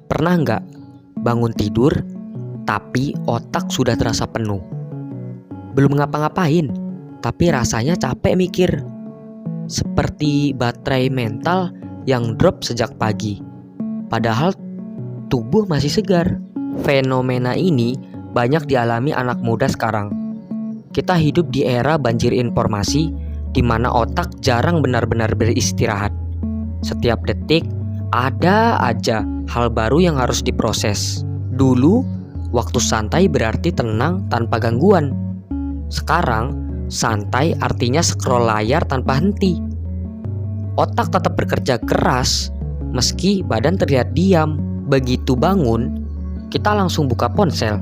Pernah nggak bangun tidur, tapi otak sudah terasa penuh? Belum ngapa-ngapain, tapi rasanya capek mikir. Seperti baterai mental yang drop sejak pagi. Padahal tubuh masih segar. Fenomena ini banyak dialami anak muda sekarang. Kita hidup di era banjir informasi, di mana otak jarang benar-benar beristirahat. Setiap detik ada aja hal baru yang harus diproses. Dulu, waktu santai berarti tenang tanpa gangguan. Sekarang, santai artinya scroll layar tanpa henti. Otak tetap bekerja keras, meski badan terlihat diam. Begitu bangun, kita langsung buka ponsel,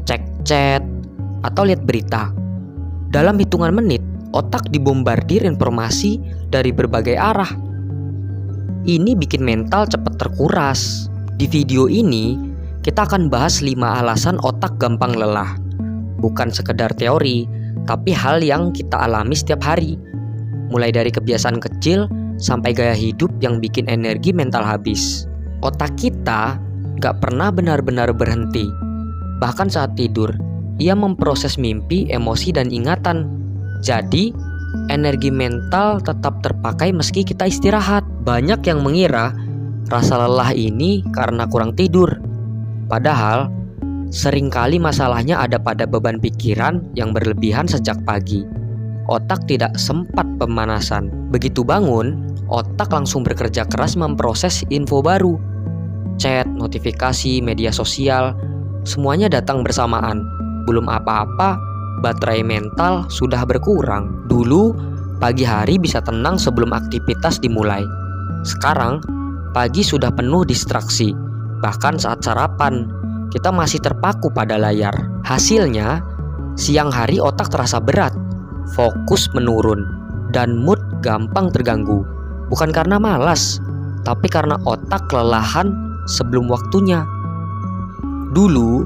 cek chat, atau lihat berita. Dalam hitungan menit, otak dibombardir informasi dari berbagai arah. Ini bikin mental cepat terkuras. Di video ini, kita akan bahas 5 alasan otak gampang lelah. Bukan sekedar teori, tapi hal yang kita alami setiap hari. Mulai dari kebiasaan kecil sampai gaya hidup yang bikin energi mental habis. Otak kita gak pernah benar-benar berhenti. Bahkan saat tidur, ia memproses mimpi, emosi, dan ingatan. Jadi, energi mental tetap terpakai meski kita istirahat. Banyak yang mengira rasa lelah ini karena kurang tidur. Padahal, seringkali masalahnya ada pada beban pikiran yang berlebihan sejak pagi. Otak tidak sempat pemanasan. Begitu bangun, otak langsung bekerja keras memproses info baru. Chat, notifikasi, media sosial, semuanya datang bersamaan. Belum apa-apa, baterai mental sudah berkurang. Dulu, pagi hari bisa tenang sebelum aktivitas dimulai. Sekarang, pagi sudah penuh distraksi. Bahkan saat sarapan, kita masih terpaku pada layar. Hasilnya, siang hari otak terasa berat, fokus menurun, dan mood gampang terganggu. Bukan karena malas, tapi karena otak kelelahan sebelum waktunya. Dulu,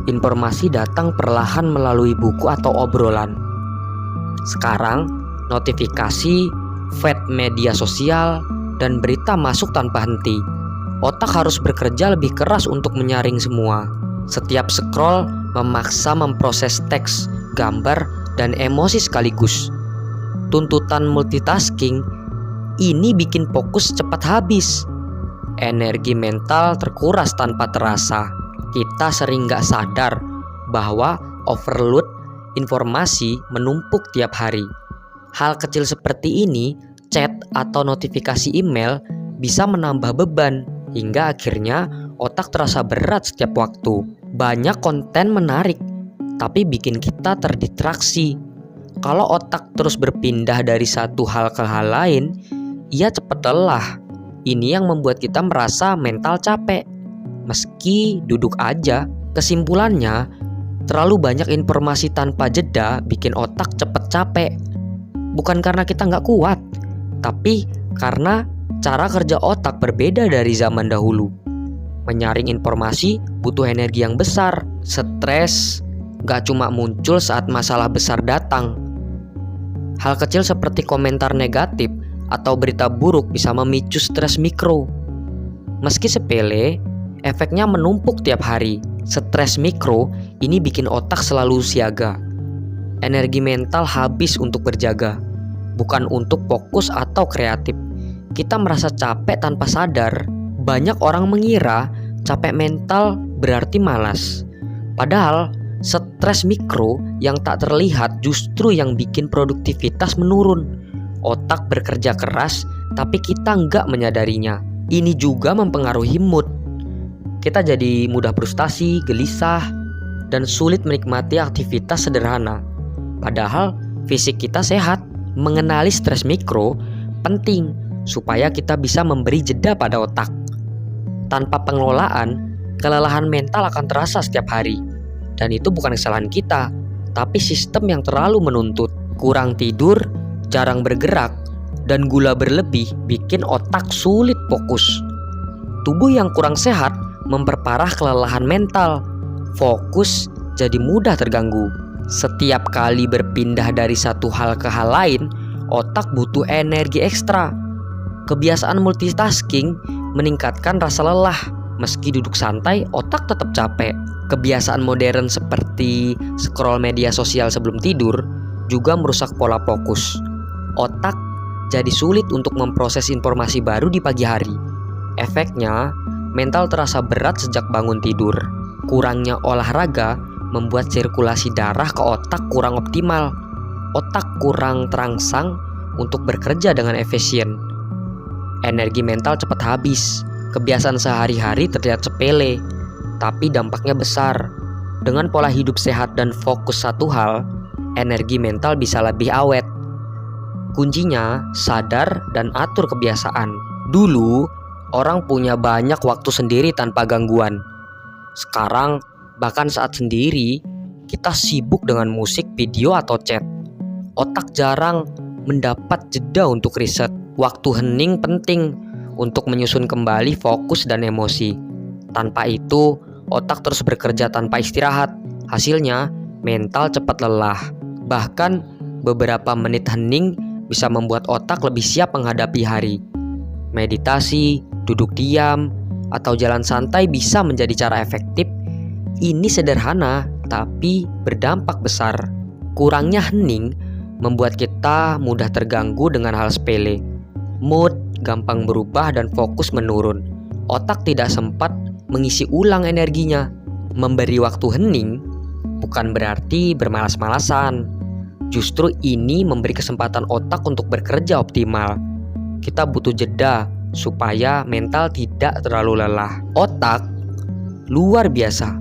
informasi datang perlahan melalui buku atau obrolan. Sekarang, notifikasi, feed media sosial, dan berita masuk tanpa henti. Otak harus bekerja lebih keras untuk menyaring semua. Setiap scroll memaksa memproses teks, gambar, dan emosi sekaligus. Tuntutan multitasking ini bikin fokus cepat habis. Energi mental terkuras tanpa terasa. Kita sering gak sadar bahwa overload informasi menumpuk tiap hari. Hal kecil seperti ini, chat atau notifikasi email, bisa menambah beban hingga akhirnya otak terasa berat setiap waktu. Banyak konten menarik, tapi bikin kita terdistraksi. Kalau otak terus berpindah dari satu hal ke hal lain, ia cepat lelah. Ini yang membuat kita merasa mental capek, meski duduk aja. Kesimpulannya, terlalu banyak informasi tanpa jeda bikin otak cepat capek. Bukan karena kita nggak kuat, tapi karena cara kerja otak berbeda dari zaman dahulu. Menyaring informasi butuh energi yang besar. Stres gak cuma muncul saat masalah besar datang. Hal kecil seperti komentar negatif atau berita buruk bisa memicu stres mikro. Meski sepele, efeknya menumpuk tiap hari. Stres mikro ini bikin otak selalu siaga. Energi mental habis untuk berjaga, bukan untuk fokus atau kreatif. Kita merasa capek tanpa sadar. Banyak orang mengira capek mental berarti malas. Padahal stres mikro yang tak terlihat justru yang bikin produktivitas menurun. Otak bekerja keras, tapi kita nggak menyadarinya. Ini juga mempengaruhi mood. Kita jadi mudah frustasi, gelisah, dan sulit menikmati aktivitas sederhana. Padahal fisik kita sehat. Mengenali stres mikro penting supaya kita bisa memberi jeda pada otak. Tanpa pengelolaan, kelelahan mental akan terasa setiap hari. Dan itu bukan kesalahan kita, tapi sistem yang terlalu menuntut. Kurang tidur, jarang bergerak, dan gula berlebih bikin otak sulit fokus. Tubuh yang kurang sehat memperparah kelelahan mental. Fokus jadi mudah terganggu. Setiap kali berpindah dari satu hal ke hal lain, otak butuh energi ekstra. Kebiasaan multitasking meningkatkan rasa lelah, Meski duduk santai, otak tetap capek. Kebiasaan modern seperti scroll media sosial sebelum tidur juga merusak pola fokus. Otak jadi sulit untuk memproses informasi baru di pagi hari. Efeknya, mental terasa berat sejak bangun tidur. Kurangnya olahraga membuat sirkulasi darah ke otak kurang optimal. Otak kurang terangsang untuk bekerja dengan efisien. Energi mental cepat habis. Kebiasaan sehari-hari terlihat sepele, tapi dampaknya besar. Dengan pola hidup sehat dan fokus satu hal, energi mental bisa lebih awet. Kuncinya sadar dan atur kebiasaan. Dulu, orang punya banyak waktu sendiri tanpa gangguan. Sekarang, bahkan saat sendiri, kita sibuk dengan musik, video, atau chat. Otak jarang mendapat jeda untuk riset. Waktu hening penting untuk menyusun kembali fokus dan emosi. Tanpa itu, otak terus bekerja tanpa istirahat. Hasilnya, mental cepat lelah. Bahkan, beberapa menit hening bisa membuat otak lebih siap menghadapi hari. Meditasi, duduk diam, atau jalan santai bisa menjadi cara efektif. Ini sederhana, tapi berdampak besar. Kurangnya hening membuat kita mudah terganggu dengan hal sepele. Mood gampang berubah dan fokus menurun. Otak tidak sempat mengisi ulang energinya. Memberi waktu hening bukan berarti bermalas-malasan. Justru ini memberi kesempatan otak untuk bekerja optimal. Kita butuh jeda supaya mental tidak terlalu lelah. Otak luar biasa,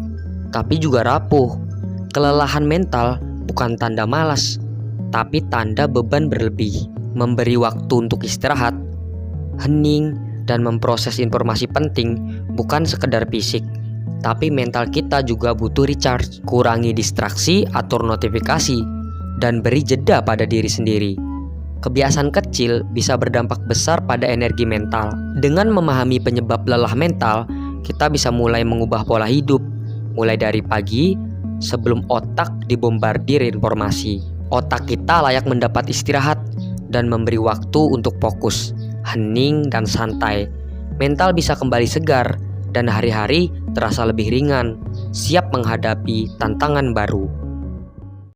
tapi juga rapuh. Kelelahan mental bukan tanda malas, tapi tanda beban berlebih. Memberi waktu untuk istirahat, hening, dan memproses informasi penting bukan sekedar fisik, tapi mental kita juga butuh recharge. Kurangi distraksi, atur notifikasi, dan beri jeda pada diri sendiri. Kebiasaan kecil bisa berdampak besar pada energi mental. Dengan memahami penyebab lelah mental, kita bisa mulai mengubah pola hidup, mulai dari pagi sebelum otak dibombardir informasi. Otak kita layak mendapat istirahat dan memberi waktu untuk fokus, hening, dan santai. Mental bisa kembali segar dan hari-hari terasa lebih ringan, siap menghadapi tantangan baru.